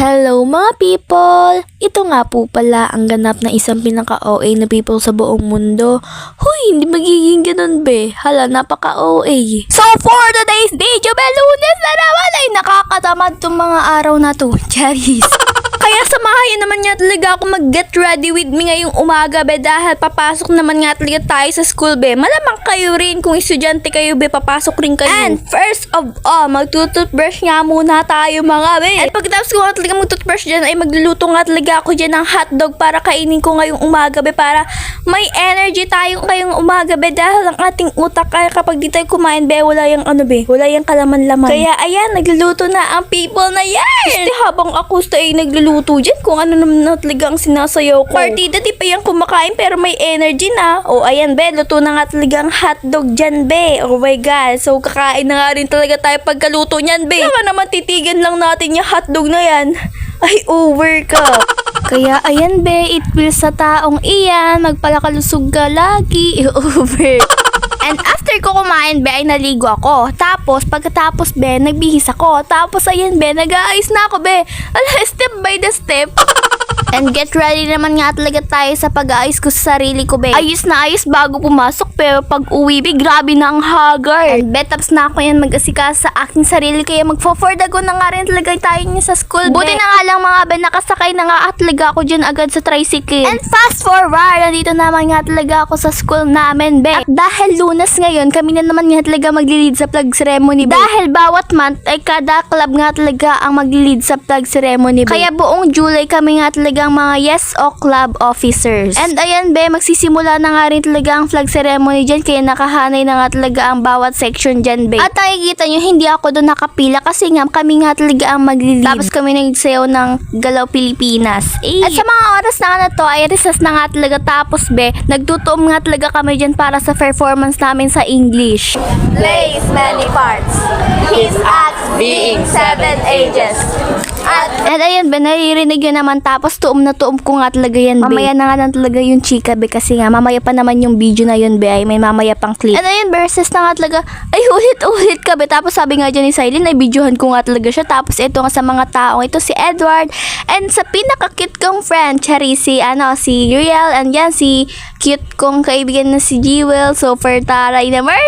Hello mga people! Ito nga po pala ang ganap na isang pinaka-OA na people sa buong mundo. Huy, hindi magiging ganun be. Hala, napaka-OA. So for today's video, Lunes na naman ay nakakatamad tong mga araw na to. Charis. Kaya samahan naman nga talaga ako mag-get ready with me ngayong umaga be dahil papasok naman nga talaga tayo sa school be. Malamang kayo rin kung estudyante kayo be, papasok rin kayo. And first of all, magtututbrush nga muna tayo mga be. At pagkatapos ko nga talaga magtutbrush dyan ay magluluto nga talaga ako dyan ng hotdog para kainin ko ngayong umaga be, para may energy tayo ngayong umaga be dahil ang ating utak ay kapag di tayo kumain be, wala yung ano be, wala yung kalaman-laman. Kaya ayan, nagluluto na ang people na yan. Kasi habang ako ay nagluluto dyan kung ano naman na talaga ang sinasayaw ko. Partida, di pa yan kumakain pero may energy na. O ayan be, luto na nga talaga ang hotdog dyan be. Oh my god, so kakain na nga rin talaga tayo pagkaluto nyan be. Saka naman titigan lang natin yung hotdog na yan. Ay, over ka. Kaya ayan be, it feels sa taong iyan, magpalakalusog ka lagi. Over. And after ko kumain be, ay naligo ako. Tapos, pagkatapos be, nagbihis ako. Tapos, ayan be, nag-aayos na ako be. Ala, step by the step. And get ready naman nga talaga tayo sa pag-aayos ko sa sarili ko be. Ayos na ayos bago pumasok, pero pag uwi be, grabe na ang haggard. And betapos na ako yan mag-asikaso sa aking sarili, kaya magfo-fordago na nga rin talaga tayo niya sa school be. Buti na nga lang mga be, nakasakay na nga talaga ako dyan agad sa tricycle. And fast forward, nandito naman nga talaga ako sa school namin be. At dahil Lunes ngayon, kami na naman nga talaga magli-lead sa flag ceremony be. Dahil bawat month ay kada club nga talaga ang magli-lead sa flag ceremony be. Kaya buong July kami nga talaga ang mga yes o club officers. And ayan be, magsisimula na nga rin talaga ang flag ceremony dyan, kaya nakahanay na nga talaga ang bawat section dyan be. At nakikita nyo, hindi ako doon nakapila kasi nga kami nga talaga ang magli-lead. Tapos kami nagsayaw ng Galaw Pilipinas. At sa mga oras na nga na to ay recess na nga talaga, tapos be, nagtutuom nga talaga kami dyan para sa performance namin sa English. Plays many parts. His acts being 7 ages. And ayun be, naririnig yun naman, tapos tuom na tuom ko nga talaga yan be. Mamaya na nga lang talaga yung chika be, kasi nga mamaya pa naman yung video na yun be, ay may mamaya pang clip. And ayun, versus na nga talaga, ay ulit ka be. Tapos sabi nga dyan ni Silene, ay videohan ko nga talaga siya. Tapos ito nga sa mga taong ito, si Edward, and sa pinaka-cute kong friend, si Riel, and yan si cute kong kaibigan na si Jewel. So for taray naman.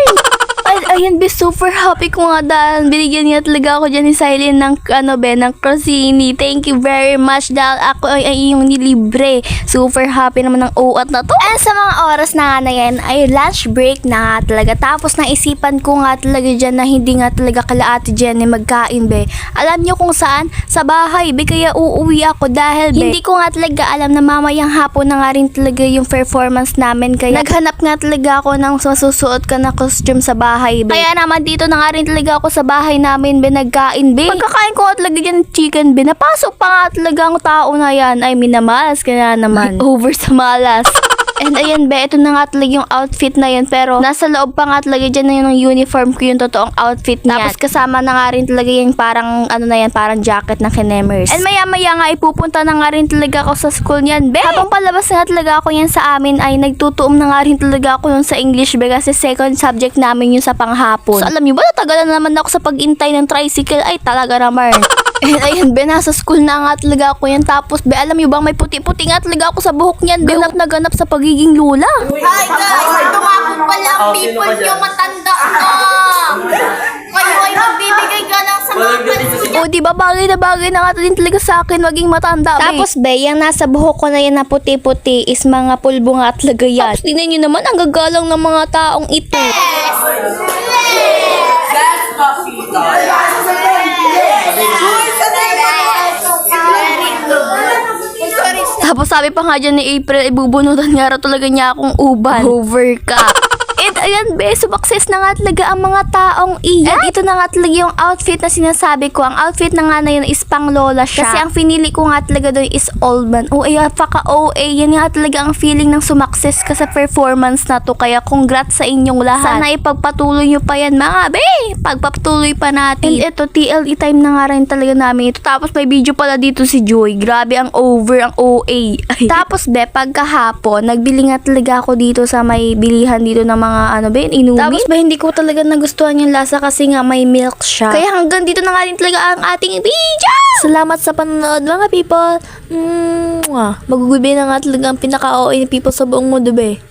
Ayan be, super happy ko nga dahil binigyan niya talaga ako dyan ni Silene ng ng crostini. Thank you very much dahil ako ay iyong nilibre. Super happy naman ng uat na to. And sa mga oras na nga na yan ay lunch break na nga talaga. Tapos naisipan ko nga talaga dyan na hindi nga talaga kala Ate Jenny magkain be. Alam nyo kung saan? Sa bahay be, kaya uuwi ako dahil be, hindi ko nga talaga alam na mamayang hapon na nga rin talaga yung performance namin. Kaya naghanap nga talaga ako ng masusuot ka na costume sa bahay be. Kaya naman dito na nga rin talaga ako sa bahay namin be, nagkain be. Pagkakain ko nga talaga dyan chicken be, napasok pa nga talaga ang tao na yan. Ay, minamalas ka na naman. Over sa malas. And ayan be, ito na nga talaga yung outfit na yun, pero nasa loob pa nga talaga dyan na yung uniform ko, yung totoong outfit niya. Tapos kasama na nga rin talaga yung parang parang jacket na kinemers. And maya nga ipupunta na nga rin talaga ako sa school niyan be. Habang palabas na talaga ako yan sa amin ay nagtutuom na nga rin talaga ako yun sa English be, kasi second subject namin yun sa panghapon. So alam niyo ba, natagalan naman ako sa pag-intay ng tricycle, ay talaga naman. And ayan be, nasa school na nga talaga ako yan. Tapos be, alam niyo bang may puti-puti nga talaga ako sa buhok niyan be. Ganap na ganap sa pagiging lula. Hi guys! Ito nga po pala ang people yung matanda na! Kayo ay magbibigay ka ng sama. O diba, bagay na nga din talaga sa akin maging matanda be. Tapos be, yung nasa buhok ko na yan na puti-puti is mga pulbo nga talaga yan. Tapos tingnan nyo naman, ang gagalang ng mga taong ito. That's coffee. Tapos sabi pa nga dyan ni April, ibubunutan nga raw talaga niya akong uban. Over ka. And ayan be, sumakses na nga talaga ang mga taong iyan. Ito na nga talaga yung outfit na sinasabi ko. Ang outfit na nga na yun is pang lola siya. Kasi ang pinili ko nga talaga doon is old man. O ay, paka-OA. Yan nga talaga ang feeling ng sumakses ka sa performance na to. Kaya congrats sa inyong lahat. Sana ipagpatuloy nyo pa yan mga be. Pagpatuloy pa natin. And ito, TLE time na nga rin talaga namin ito. Tapos may video pala dito si Joy. Grabe ang over, ang OA. Tapos be, pagkahapon, nagbili nga talaga ako dito sa may bilihan dito ng mga ano ba yun, inumin. Tapos ba hindi ko talaga nagustuhan yung lasa kasi nga may milk siya. Kaya hanggang dito na nga din talaga ang ating video. Salamat sa panonood mga people. Magugubi na nga talaga ang pinaka-OA ni people sa buong mundo, be.